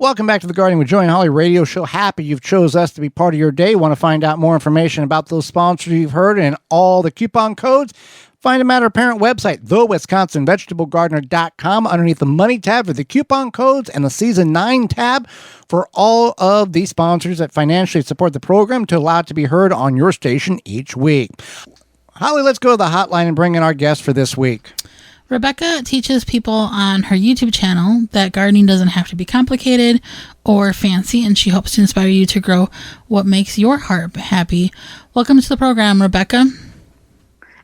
Welcome back to the Gardening with Joy and Holly radio show. Happy you've chose us to be part of your day. Want to find out more information about those sponsors you've heard and all the coupon codes? Find them at our parent website, thewisconsinvegetablegardener.com, underneath the Money tab for the coupon codes and the Season 9 tab for all of the sponsors that financially support the program to allow it to be heard on your station each week. Holly, let's go to the hotline and bring in our guest for this week. Rebecca teaches people on her YouTube channel that gardening doesn't have to be complicated or fancy, and she hopes to inspire you to grow what makes your heart happy. Welcome to the program, Rebecca.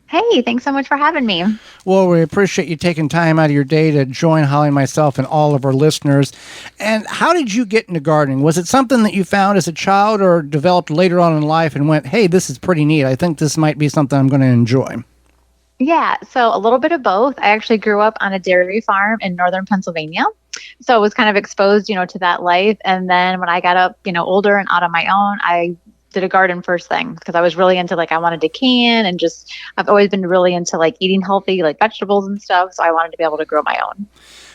Hey, thanks so much for having me. Well, we appreciate you taking time out of your day to join Holly and myself and all of our listeners. And how did you get into gardening? Was it something that you found as a child or developed later on in life and went, hey, this is pretty neat. I think this might be something I'm going to enjoy? Yeah, so a little bit of both. I actually grew up on a dairy farm in northern Pennsylvania. So I was kind of exposed, to that life. And then when I got up, older and out on my own, I did a garden first thing because I was really into I wanted to can and I've always been really into eating healthy, vegetables and stuff. So I wanted to be able to grow my own.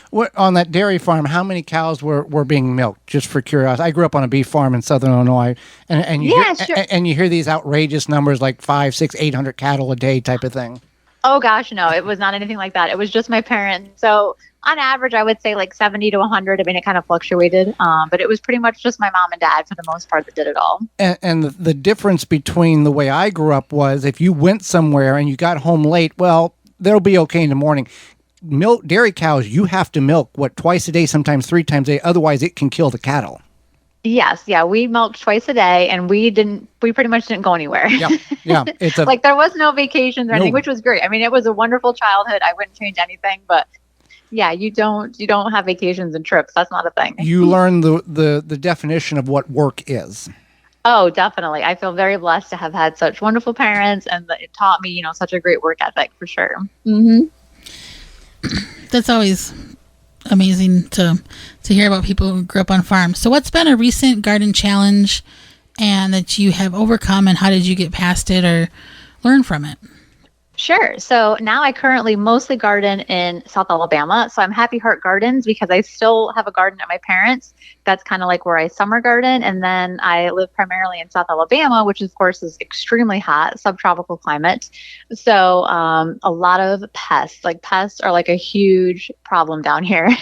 What, on that dairy farm, how many cows were being milked? Just for curiosity. I grew up on a beef farm in southern Illinois, and you hear these outrageous numbers like 500, 600, 800 cattle a day type of thing. Oh gosh, no, it was not anything like that. It was just my parents. So on average, I would say 70 to 100. I mean, it kind of fluctuated, but it was pretty much just my mom and dad for the most part that did it all. And the difference between the way I grew up was if you went somewhere and you got home late, well, they'll be okay in the morning. Dairy cows, you have to milk, twice a day, sometimes 3 times a day. Otherwise, it can kill the cattle. Yes. Yeah. We milked twice a day and we pretty much didn't go anywhere. Yeah. It's there was no vacations or anything, which was great. I mean, it was a wonderful childhood. I wouldn't change anything, but yeah, you don't have vacations and trips. That's not a thing. You learn the definition of what work is. Oh, definitely. I feel very blessed to have had such wonderful parents and it taught me, such a great work ethic for sure. Mm-hmm. That's always amazing to hear about people who grew up on farms. So what's been a recent garden challenge and that you have overcome, and how did you get past it or learn from it? Sure. So now I currently mostly garden in South Alabama. So I'm Happy Heart Gardens because I still have a garden at my parents'. That's kind of where I summer garden. And then I live primarily in South Alabama, which of course is extremely hot, subtropical climate. So a lot of pests, pests are a huge problem down here.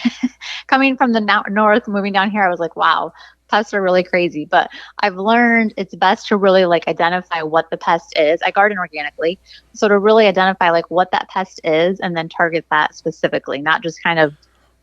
Coming from the north, moving down here, I was like, wow. Pests are really crazy, but I've learned it's best to really say what the pest is. I garden organically. So to really identify what that pest is and then target that specifically, not just kind of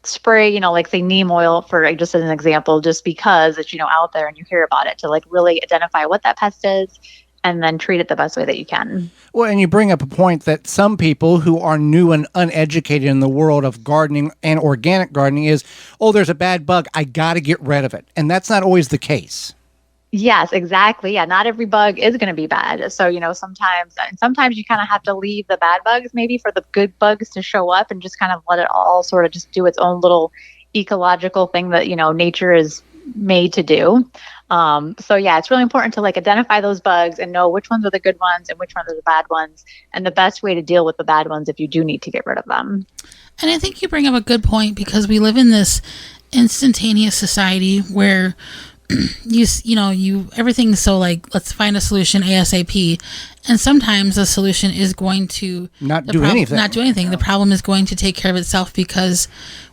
spray, say neem oil for just as an example, just because it's, out there and you hear about it, to really identify what that pest is and then treat it the best way that you can. Well, and you bring up a point that some people who are new and uneducated in the world of gardening and organic gardening is, there's a bad bug, I got to get rid of it. And that's not always the case. Yes, exactly. Yeah, not every bug is going to be bad. So, sometimes you kind of have to leave the bad bugs maybe for the good bugs to show up and just kind of let it all sort of just do its own little ecological thing that, nature is made to do. So yeah, it's really important to identify those bugs and know which ones are the good ones and which ones are the bad ones, and the best way to deal with the bad ones if you do need to get rid of them. And I think you bring up a good point because we live in this instantaneous society where everything's so let's find a solution ASAP, and sometimes the solution is going to not do anything. The problem is going to take care of itself because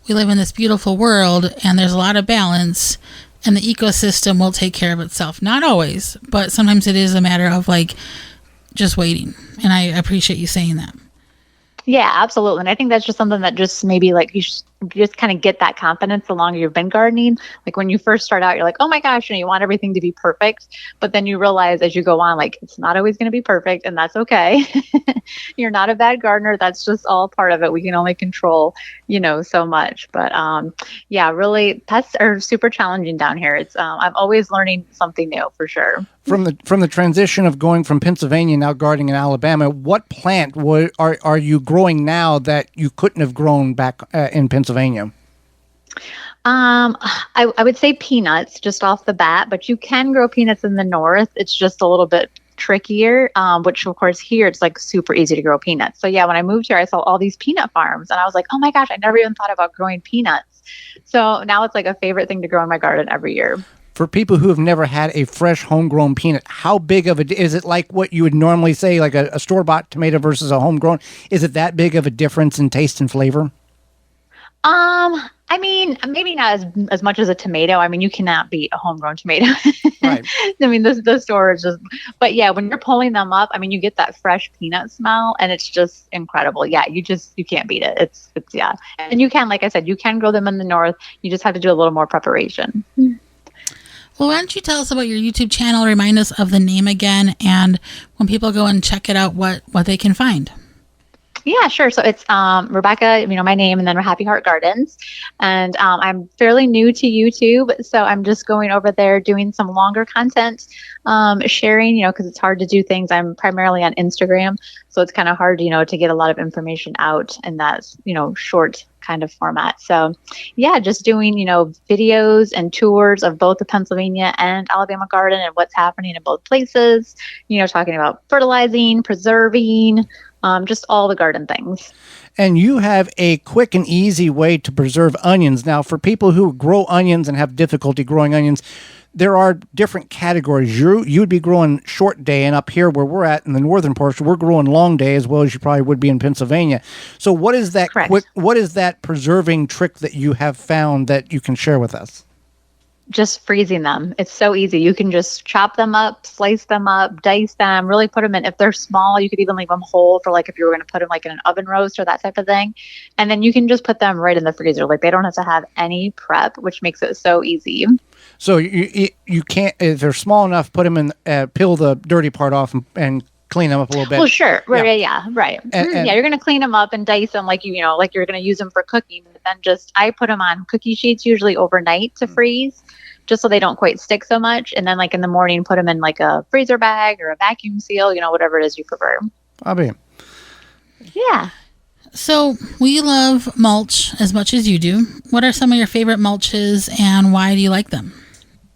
we live in this beautiful world and there's a lot of balance and the ecosystem will take care of itself. Not always, but sometimes it is a matter of just waiting. And I appreciate you saying that. Yeah, absolutely. And I think that's just something that just maybe you just kind of get that confidence the longer you've been gardening. When you first start out, you're like, oh my gosh, you want everything to be perfect. But then you realize as you go on, it's not always going to be perfect, and that's okay. You're not a bad gardener. That's just all part of it. We can only control, so much. But yeah, really, pests are super challenging down here. It's I'm always learning something new for sure. From the transition of going from Pennsylvania now gardening in Alabama, what plant are you growing now that you couldn't have grown back in Pennsylvania? I would say peanuts just off the bat, but you can grow peanuts in the north. It's just a little bit trickier, which of course here it's super easy to grow peanuts. So yeah, when I moved here, I saw all these peanut farms and I was like, oh my gosh, I never even thought about growing peanuts. So now it's like a favorite thing to grow in my garden every year. For people who have never had a fresh homegrown peanut, how big of a is it? Like what you would normally say, like a store-bought tomato versus a homegrown? Is it that big of a difference in taste and flavor? I mean, maybe not as much as a tomato. I mean, you cannot beat a homegrown tomato. Right. I mean, the store is just, but yeah, when you're pulling them up, I mean, you get that fresh peanut smell and it's just incredible. Yeah, you can't beat it. It's, yeah. And you can, like I said, you can grow them in the north. You just have to do a little more preparation. Well, why don't you tell us about your YouTube channel? Remind us of the name again. And when people go and check it out, what they can find. Yeah, sure. So it's Rebecca, my name, and then Happy Heart Gardens. And I'm fairly new to YouTube, so I'm just going over there doing some longer content, sharing, because it's hard to do things. I'm primarily on Instagram, so it's kind of hard, to get a lot of information out in that, short kind of format. So yeah, just doing, videos and tours of both the Pennsylvania and Alabama garden and what's happening in both places, talking about fertilizing, preserving, just all the garden things. And you have a quick and easy way to preserve onions. Now, for people who grow onions and have difficulty growing onions, there are different categories. You'd be growing short day, and up here where we're at in the northern portion, we're growing long day as well as you probably would be in Pennsylvania. So what is that what is that preserving trick that you have found that you can share with us? Just freezing them. It's so easy. You can just chop them up, slice them up, dice them, really put them in. If they're small, you could even leave them whole for like if you were going to put them like in an oven roast or that type of thing. And then you can just put them right in the freezer. Like they don't have to have any prep, which makes it so easy. So you can't, if they're small enough, put them in, peel the dirty part off and clean them up a little bit. Well, sure. Right. Yeah. Right. And you're going to clean them up and dice them like like you're going to use them for cooking. But then I put them on cookie sheets usually overnight to freeze, just so they don't quite stick so much. And then like in the morning, put them in like a freezer bag or a vacuum seal, whatever it is you prefer. Bobby. Yeah. So we love mulch as much as you do. What are some of your favorite mulches and why do you like them?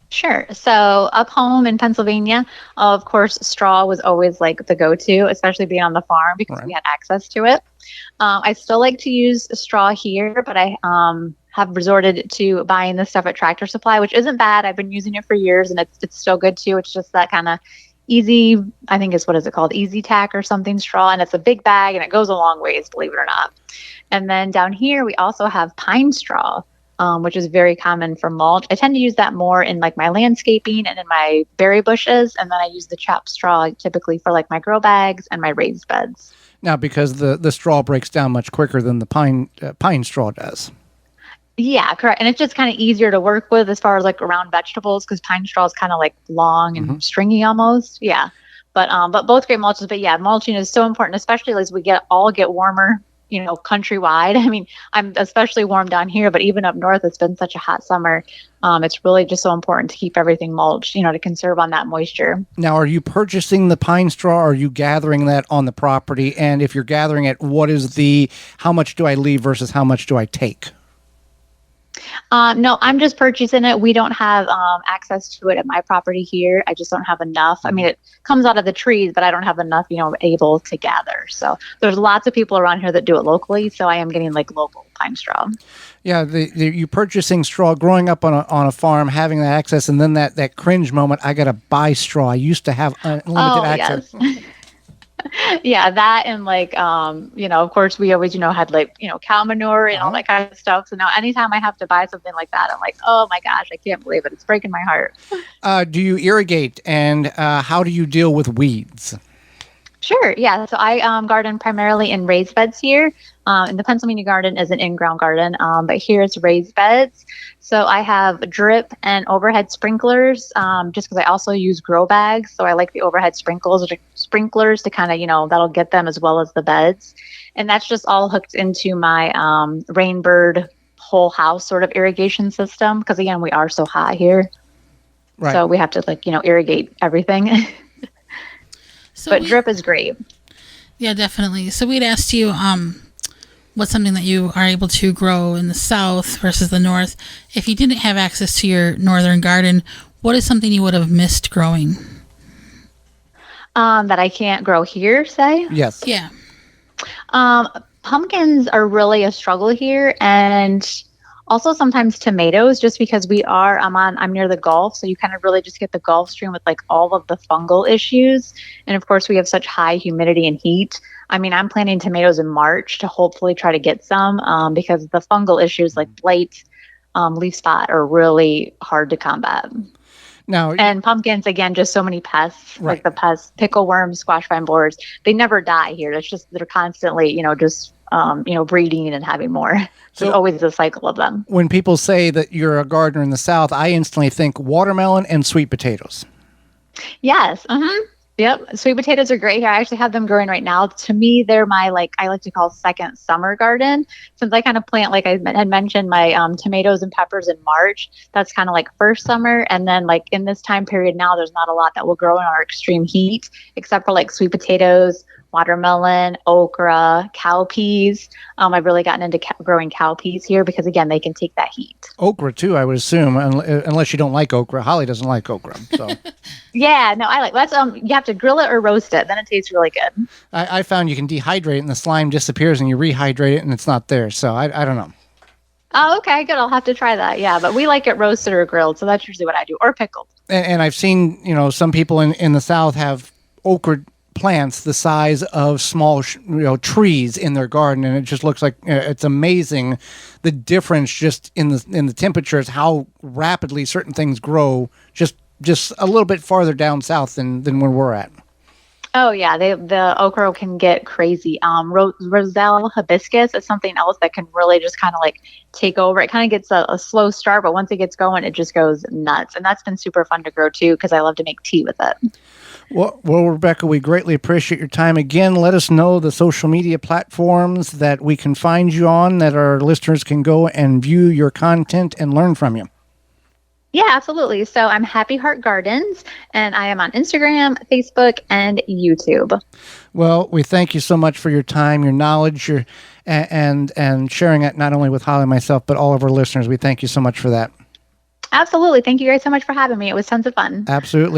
Sure. So up home in Pennsylvania, of course, straw was always like the go-to, especially being on the farm because we had access to it. I still like to use straw here, but I have resorted to buying this stuff at Tractor Supply, which isn't bad. I've been using it for years and it's still good too. It's just that kind of easy, I think what is it called? Easy tack or something straw. And it's a big bag and it goes a long ways, believe it or not. And then down here, we also have pine straw. Which is very common for mulch. I tend to use that more in like my landscaping and in my berry bushes. And then I use the chopped straw typically for like my grow bags and my raised beds. Now, because the straw breaks down much quicker than the pine straw does. Yeah, correct. And it's just kind of easier to work with as far as like around vegetables because pine straw is kind of like long and stringy almost. Yeah. But both great mulches. But yeah, mulching is so important, especially as we get warmer, countrywide. I mean, I'm especially warm down here, but even up north, it's been such a hot summer. It's really just so important to keep everything mulched, to conserve on that moisture. Now, are you purchasing the pine straw? Or are you gathering that on the property? And if you're gathering it, how much do I leave versus how much do I take? No, I'm just purchasing it. We don't have access to it at my property here. I just don't have enough. I mean, it comes out of the trees, but I don't have enough, able to gather. So there's lots of people around here that do it locally. So I am getting like local pine straw. Yeah, you purchasing straw, growing up on a farm, having that access, and then that cringe moment, I got to buy straw. I used to have unlimited access. Yes. Yeah, that and like, of course we always, had like, cow manure and all that kind of stuff. So now anytime I have to buy something like that, I'm like, oh my gosh, I can't believe it. It's breaking my heart. Do you irrigate and how do you deal with weeds? Sure. Yeah. So I garden primarily in raised beds here. And the Pennsylvania garden is an in-ground garden, but here it's raised beds. So I have drip and overhead sprinklers, just because I also use grow bags. So I like the overhead sprinklers to kind of, that'll get them as well as the beds. And that's just all hooked into my Rainbird whole house sort of irrigation system. Because again, we are so hot here. Right. So we have to irrigate everything. But drip is great. Yeah, definitely. So we'd asked you, what's something that you are able to grow in the south versus the north? If you didn't have access to your northern garden, what is something you would have missed growing? That I can't grow here, say? Yes. Yeah. Pumpkins are really a struggle here, and Also, sometimes tomatoes, just because I'm near the Gulf, so you kind of really just get the Gulf Stream with like all of the fungal issues. And of course, we have such high humidity and heat. I mean, I'm planting tomatoes in March to hopefully try to get some because the fungal issues like blight, leaf spot are really hard to combat. Now, And pumpkins, again, just so many pests, Right. like the pests, pickle worms, squash vine borers. They never die here. It's just they're constantly, breeding and having more. So So- there's always a cycle of them. when people say that you're a gardener in the South, I instantly think watermelon and sweet potatoes. Yes. Yep. Sweet potatoes are great here. I actually have them growing right now. To me, they're my, I like to call second summer garden. Since I kind of plant, like I had mentioned, my tomatoes and peppers in March. That's kind of like first summer. And then like in this time period now, there's not a lot that will grow in our extreme heat, except for like sweet potatoes, watermelon, okra, cowpeas. I've really gotten into growing cowpeas here because, again, they can take that heat. Okra, too, I would assume, unless you don't like okra. Holly doesn't like okra. So Yeah, no, I like that's you have to grill it or roast it, then it tastes really good. I found you can dehydrate it and the slime disappears and you rehydrate it and it's not there. So I don't know. Oh, okay, good. I'll have to try that. Yeah, but we like it roasted or grilled, so that's usually what I do, or pickled. And I've seen, some people in the South have okra plants the size of small trees in their garden, and it just looks like it's amazing the difference just in the temperatures, how rapidly certain things grow just a little bit farther down south than where we're at. Oh yeah, the okra can get crazy. Roselle hibiscus is something else that can really just kind of like take over. It kind of gets a slow start, but once it gets going, it just goes nuts. And that's been super fun to grow too, because I love to make tea with it. Well, Rebecca, we greatly appreciate your time. Again, let us know the social media platforms that we can find you on, that our listeners can go and view your content and learn from you. Yeah, absolutely. So I'm Happy Heart Gardens, and I am on Instagram, Facebook, and YouTube. Well, we thank you so much for your time, your knowledge, and sharing it not only with Holly and myself, but all of our listeners. We thank you so much for that. Absolutely. Thank you guys so much for having me. It was tons of fun. Absolutely.